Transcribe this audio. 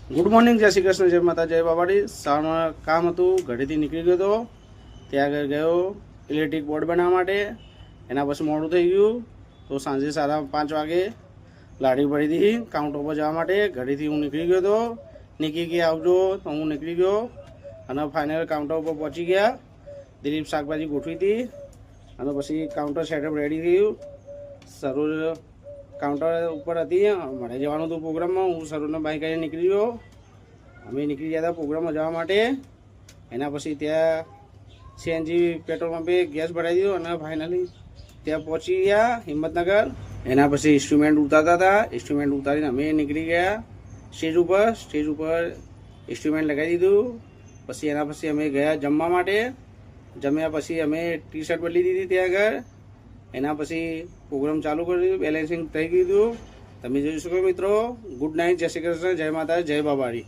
Good morning, જય શ્રી કૃષ્ણ, જય માતા, જય બાબાડી. સવારમાં કામ હતું, ઘરેથી નીકળી ગયો હતો. ત્યાં આગળ ગયો ઇલેક્ટ્રિક બોર્ડ બનાવવા માટે. એના પછી મોડું થઈ ગયું તો સાંજે 5:30 વાગે લાડી પડી હતી કાઉન્ટર પર જવા માટે. ઘરેથી હું નીકળી ગયો હતો. નીકળી કે આવજો તો હું નીકળી ગયો અને ફાઇનલ કાઉન્ટર ઉપર પહોંચી ગયા. દિલીપ શાકભાજી ગોઠવી હતી અને પછી કાઉન્ટર સેટઅપ રેડી થયું. સરોજ કાઉન્ટર ઉપર હતી, મારે જવાનું હતું પ્રોગ્રામમાં. હું સરોજને બાઈક કરીને નીકળી ગયો. અમે નીકળી ગયા હતા પ્રોગ્રામમાં જવા માટે. એના પછી ત્યાં સીએનજી પેટ્રોલ પંપે ગેસ ભરાઈ દીધો અને ફાઇનલી ત્યાં પહોંચી ગયા હિંમતનગર. એના પછી ઇન્સ્ટ્રુમેન્ટ ઉતારતા હતા. ઇન્સ્ટ્રુમેન્ટ ઉતારીને અમે નીકળી ગયા સ્ટેજ ઉપર. સ્ટેજ ઉપર ઇન્સ્ટ્રુમેન્ટ લગાવી દીધું. પછી એના પછી અમે ગયા જમવા માટે. જમ્યા પછી અમે ટી શર્ટ બદલી દીધી ત્યાં આગળ. એના પછી પ્રોગ્રામ ચાલુ કરી દીધું, બેલેન્સિંગ થઈ ગયું. તમે જોઈ શકો મિત્રો. ગુડ નાઇટ, જય શ્રી કૃષ્ણ, જય માતા, જય બાબારી.